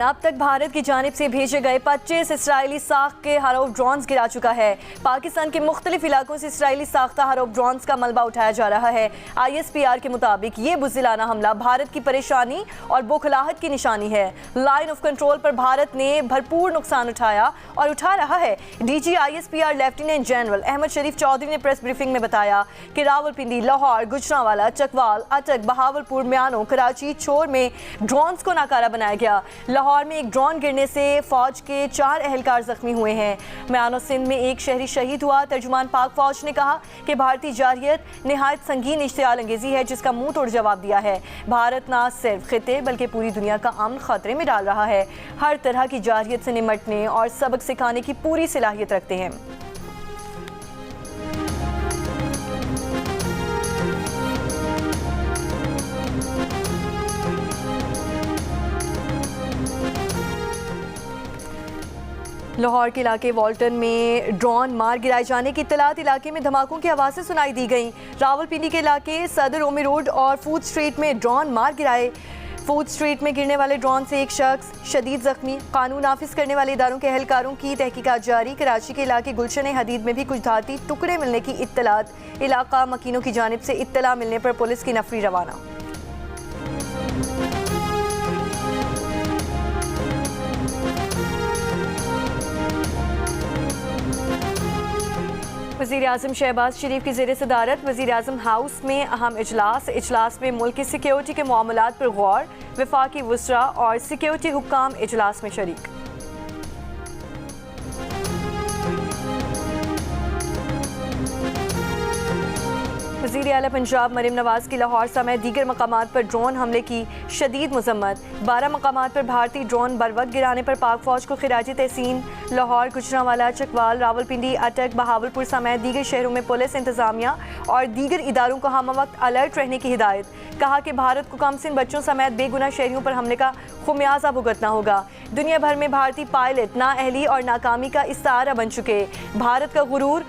अब तक भारत की जानिब से भेजे गए 25 इसराइली साख के हरौफ ड्रोन्स गिरा चुका है। पाकिस्तान के मुख्तलिफ इलाकों से इसराइली साख्ता हरौफ ड्रोन्स का मलबा उठाया जा रहा है। ISPR के मुताबिक ये बुज़दिलाना हमला भारत की परेशानी और बौखलाहट की निशानी है। लाइन ऑफ कंट्रोल पर भारत ने भरपूर नुकसान उठाया और उठा रहा है। DG ISPR lieutenant general Ahmed Sharif Chaudhry ने प्रेस ब्रीफिंग में बताया कि रावलपिंडी, लाहौर, गुजरांवाला, चकवाल, अटक, बहावलपुर, म्यानो, कराची, चोर में ड्रोन्स को नाकारा बनाया गया। लाहौर में एक ड्रोन गिरने से फौज के 4 एहलकार जख्मी हुए हैं। म्यानो सिंध में एक शहरी शहीद हुआ। तर्जुमान पाक फौज ने कहा कि भारतीय जारहियत निहायत संगीन इश्तियाल अंगेजी है जिसका मुंह तोड़ जवाब दिया है। भारत न सिर्फ खिते बल्कि पूरी दुनिया का अमन खतरे में डाल रहा है। हर तरह की जारहियत से निमटने और सबक सिखाने की पूरी सलाहियत रखते हैं। लाहौर के इलाके वॉल्टन में ड्रोन मार गिराए जाने की इत्तलात इलाके में धमाकों की आवाज़ें सुनाई दी गई। रावलपिंडी के इलाके सदर ओमी रोड और फूड स्ट्रीट में ड्रोन मार गिराए। फूड स्ट्रीट में गिरने वाले ड्रोन से एक शख्स शदीद जख्मी। कानून नाफिज करने वाले इदारों के एहलकारों की तहकीकात जारी। कराची के इलाके गुलशन हदीद में भी कुछ धाती टुकड़े मिलने की इत्तलात। इलाका मकीनों की जानिब से इत्तला मिलने पर पुलिस की नफरी रवाना। वज़ीर-ए-आज़म शहबाज शरीफ की ज़ेर सदारत वज़ीर-ए-आज़म हाउस में अहम इजलास में मुल्क की सिक्योरिटी के मामलात पर गौर। वफाकी वज़रा और सिक्योरिटी हुक्काम इजलास में शरीक। वज़ीर आला पंजाब मरीम नवाज की लाहौर समेत दीगर मकामात पर ड्रोन हमले की शदीद मजम्मत। 12 मकामात पर भारतीय ड्रोन बरवक्त गिराने पर पाक फौज को खिराजी तहसीन। लाहौर, गुजरांवाला, चकवाल, रावलपिंडी, अटक, बहावलपुर समेत दीगर शहरों में पुलिस इंतजामिया और दीगर इदारों को हम वक्त अलर्ट रहने की हिदायत। कहा कि भारत को कमसिन बच्चों समेत बेगुनाह शहरियों पर हमले का खुमियाजा भुगतना होगा। दुनिया भर में भारतीय पायलट नाअहली और नाकामी का इस्तारा बन चुके। भारत का गुरूर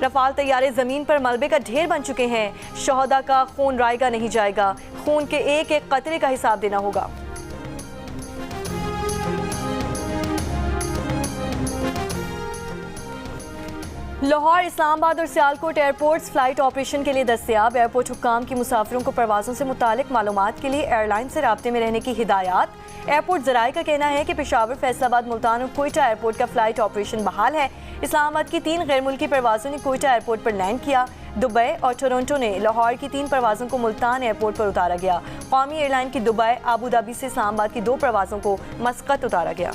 रफाल तैयारे ज़मीन पर मलबे का ढेर बन चुके हैं। शहदा का खून रायगा नहीं जाएगा। खून के एक एक कतरे का हिसाब देना होगा। लाहौर, इस्लामाबाद और सियालकोट एयरपोर्ट्स फ्लाइट ऑपरेशन के लिए दस्तयाब। एयरपोर्ट हुक्काम की मुसाफिरों को परवाज़ों से मुतालिक मालूमात के लिए एयरलाइन से राब्ते में रहने की हिदायत। एयरपोर्ट ज़राए का कहना है कि पेशावर, फैसलाबाद, मुल्तान और कोयटा एयरपोर्ट का फ्लाइट ऑपरेशन बहाल है। इस्लामाबाद की 3 गैर मुल्की परवाज़ों ने कोयटा एयरपोर्ट पर लैंड किया। दुबई और टोरंटो ने लाहौर की 3 परवाज़ों को मुल्तान एयरपोर्ट पर उतारा गया। कौमी एयरलाइन की दुबई, आबू धाबी से इस्लामाबाद की 2 परवाज़ों को मस्कत उतारा गया।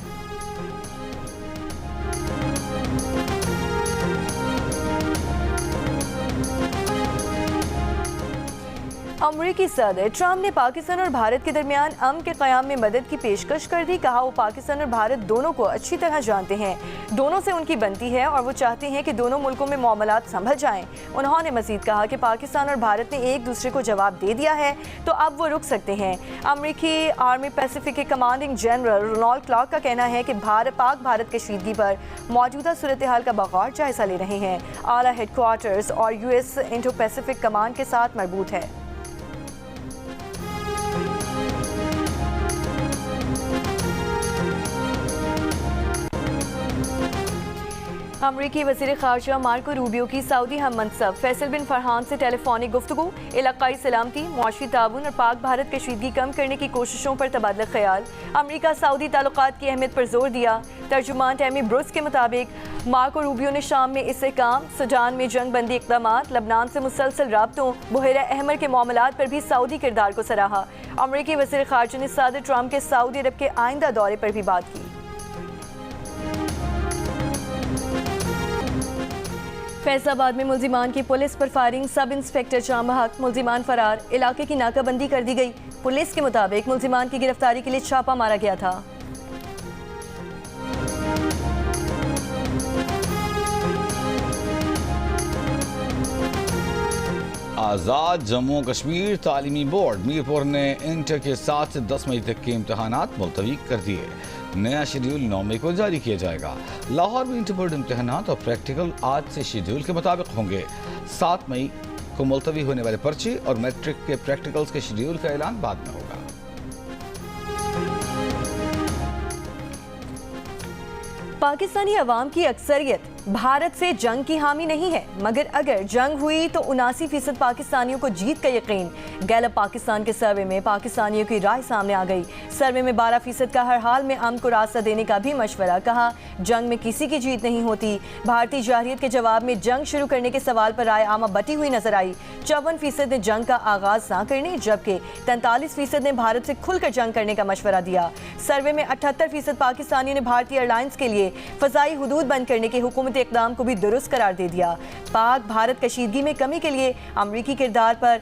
अमरीकी सदर ट्रंप ने पाकिस्तान और भारत के दरमियान अमन के क़याम में मदद की पेशकश कर दी। कहा वो पाकिस्तान और भारत दोनों को अच्छी तरह जानते हैं, दोनों से उनकी बनती है और वो चाहते हैं कि दोनों मुल्कों में मामलात संभल जाएं। उन्होंने मजीद कहा कि पाकिस्तान और भारत ने एक दूसरे को जवाब दे दिया है तो अब वो रुक सकते हैं। अमरीकी आर्मी पैसिफिक के कमांडिंग जनरल रोनाल्ड क्लार्क का कहना है कि पाक भारत कशीदगी पर मौजूदा सूरत हाल का बगौर जायजा ले रहे हैं। आला हेडक्वार्टर्स और US इंडो पैसिफिक कमान के साथ मरबूत है। अमरीकी वज़ीर ख़ारजा मार्को रूबियो की सऊदी हम मनसब फैसल बिन फरहान से टेलीफोनिक गुफ्तगू। इलाक़ाई सलामती, मुआशी ताउन और पाक भारत कशीदगी कम करने की कोशिशों पर तबादला ख्याल। अमरीका सऊदी ताल्लुकात की अहमियत पर जोर दिया। तर्जुमान टैमी ब्रुस के मुताबिक मार्को रूबियो ने शाम में इस्तेहकाम, सूडान में जंग बंदी इक़दामात, लबनान से मुसलसल राब्तों, बुहेरा अहमर के मामलात पर भी सऊदी किरदार को सराहा। अमरीकी वज़ीर ख़ारजा ने सदर ट्रंप के सऊदी अरब के आइंदा दौरे पर भी बात की। फैसलाबाद में मुल्जिमान की पुलिस पर फायरिंग, सब इंस्पेक्टर जाम हक, मुल्जिमान फरार। इलाके की नाकाबंदी कर दी गई। पुलिस के मुताबिक मुल्जिमान की गिरफ्तारी के लिए छापा मारा गया था। आज़ाद जम्मू कश्मीर तालीमी बोर्ड मीरपुर ने इंटर के 7 से 10 मई तक के इम्तहानात मुलतवी कर दिए। नया शेड्यूल 9 मई को जारी किया जाएगा। लाहौर में इंटर बोर्ड इम्तहानात और प्रैक्टिकल आज से शेड्यूल के मुताबिक होंगे। 7 मई को मुलतवी होने वाले पर्चे और मैट्रिक के प्रैक्टिकल्स के शेड्यूल का ऐलान बाद में होगा। पाकिस्तानी अवाम की अक्सरियत भारत से जंग की हामी नहीं है, मगर अगर जंग हुई तो 79% पाकिस्तानियों को जीत का यकीन। गैलप पाकिस्तान के सर्वे में पाकिस्तानियों की राय सामने आ गई। सर्वे में 12% का हर हाल में अमन को रास्ता देने का भी मशवरा। कहा जंग में किसी की जीत नहीं होती। भारतीय जाहिरियत के जवाब में जंग शुरू करने के सवाल पर राय आमा बटी हुई नजर आई। 54% ने जंग का आगाज ना करने, जबकि 43% ने भारत से खुलकर जंग करने का मशवरा दिया। सर्वे में 78% पाकिस्तानियों ने भारतीय एयरलाइंस के लिए फजाई हुदूद बंद करने के हुकूमती इकदाम को भी दुरुस्त करार दे दिया। पाक भारत कशीदगी में कमी के लिए अमरीकी किरदार पर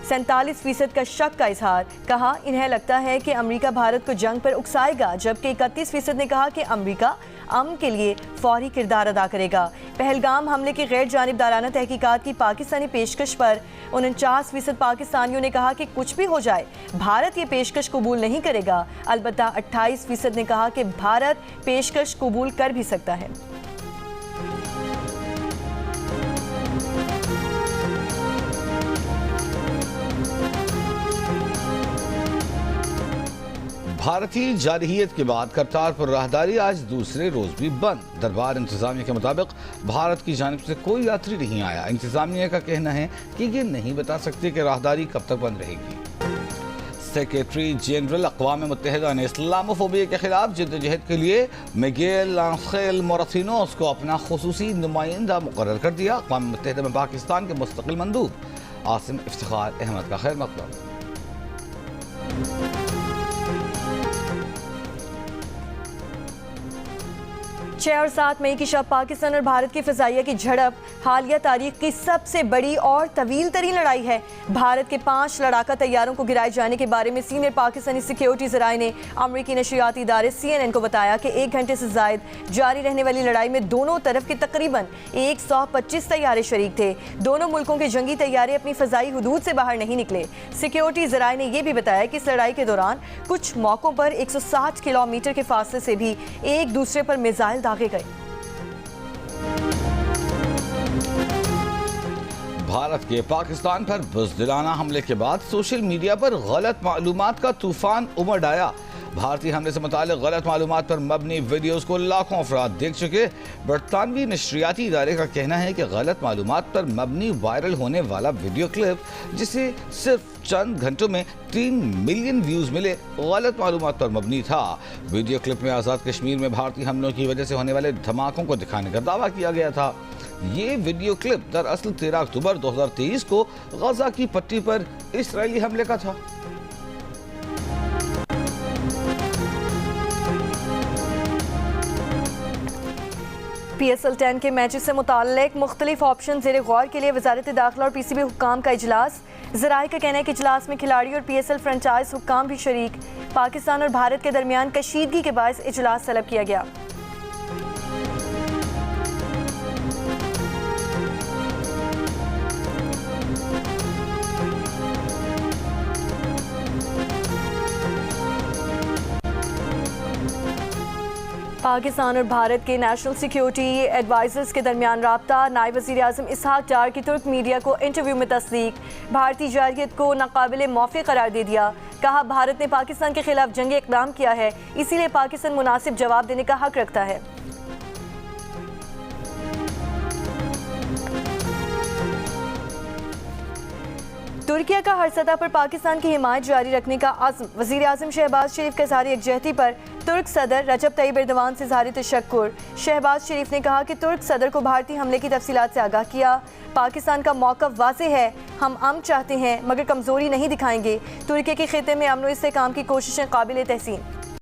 47% का शक का इजहार। कहा इन्हें लगता है कि अमरीका भारत को जंग पर उकसाएगा, जबकि 31% ने कहा कि अमरीका अमन के लिए फौरी किरदार अदा करेगा। पहलगाम हमले की गैर जानिबदाराना तहकीकात की पाकिस्तानी पेशकश पर 49% पाकिस्तानियों ने कहा कि कुछ भी हो जाए भारत ये पेशकश कबूल नहीं करेगा। अलबत्ता 28% ने कहा कि भारत पेशकश कबूल कर भी सकता है। भारतीय जारहियत के बाद करतारपुर राहदारी आज दूसरे रोज भी बंद। दरबार इंतजामिया के मुताबिक भारत की जानिब से कोई यात्री नहीं आया। इंतजामिया का कहना है कि ये नहीं बता सकते कि राहदारी कब तक बंद रहेगी। सेक्रेटरी जनरल अक़वाम मुत्तहिदा ने इस्लामोफोबिया के खिलाफ जद्दोजहद के लिए मिगेल आंखेल मोरसिनोस को अपना खुसूसी नुमाइंदा मुकर्रर कर दिया। अक़वाम मुत्तहिदा में पाकिस्तान के मुस्तकिल मंदूब आसिम इफ्तिखार अहमद का खैर मकदम। 6 और 7 मई की शब पाकिस्तान और भारत की फ़िज़ाइया की झड़प हालिया तारीख की सबसे बड़ी और तवील तरीन लड़ाई है। भारत के 5 लड़ाका तैयारों को गिराए जाने के बारे में सीनियर पाकिस्तानी सिक्योरिटी ज़राए ने अमरीकी नशरियाती इदारे CNN को बताया कि 1 घंटे से ज़ायद जारी रहने वाली लड़ाई में दोनों तरफ के तकरीबन 125 तैयारे शरीक थे। दोनों मुल्कों के जंगी तैयारे अपनी फ़ज़ाई हुदूद से बाहर नहीं निकले। सिक्योरिटी ज़राए ने यह भी बताया कि इस लड़ाई के दौरान कुछ मौक़ों पर 160 किलोमीटर के फासले से भी एक दूसरे पर मिसाइल दागे गए। भारत के पाकिस्तान पर बुज़दिलाना हमले के बाद सोशल मीडिया पर गलत मालूमात का तूफान उमड़ आया। भारतीय हमले से मुताल्लिक़ गलत मालूमात पर मबनी वीडियोज़ को लाखों अफराद देख चुके। बरतानवी नशरियाती इदारे का कहना है कि गलत मालूमात पर मबनी वायरल होने वाला वीडियो क्लिप, जिसे सिर्फ चंद घंटों में 3 मिलियन व्यूज़ मिले, गलत मालूमात पर मबनी था। वीडियो क्लिप में आज़ाद कश्मीर में भारतीय हमलों की वजह से होने वाले धमाकों को दिखाने का दावा किया गया था। ये वीडियो क्लिप दरअसल 13 अक्टूबर 2023 को गजा की पट्टी पर इस्राएली हमले का था। PSL 10 के मैचेस से मुताल्लिक मुख्तलिफ ऑप्शन ज़ेरे गौर के लिए वजारत दाखिला और PCB हुक्काम का इजलास। ज़राए का कहना है कि इजलास में खिलाड़ी और PSL फ्रेंचाइज हुक्काम भी शरीक। पाकिस्तान और भारत के दरमियान कशीदगी के बायस इजलास तलब किया गया। पाकिस्तान और भारत के नेशनल सिक्योरिटी एडवाइजर्स के दरमियान राब्ता। नायब वज़ीर आज़म इसहाक डार की तुर्क मीडिया को इंटरव्यू में तस्दीक। भारतीय जारहियत को नाकाबिले मौक़े करार दे दिया। कहा भारत ने पाकिस्तान के खिलाफ जंगी इक़दाम किया है, इसीलिए पाकिस्तान मुनासिब जवाब देने का हक रखता है। तुर्किया का हर सतह पर पाकिस्तान की हिमायत जारी रखने का अज़्म। वज़ीर आज़म शहबाज शरीफ के इज़हार यकजहती पर तुर्क सदर रजब तैयब एर्दोगान से इज़हार तशक्कुर। शहबाज शरीफ ने कहा कि तुर्क सदर को भारतीय हमले की तफसीलात से आगाह किया। पाकिस्तान का मौक़िफ़ वाज़ेह है, हम अमन चाहते हैं मगर कमज़ोरी नहीं दिखाएंगे। तुर्की के खिते में अमन व इस्तेहकाम की कोशिशें काबिल तहसीन।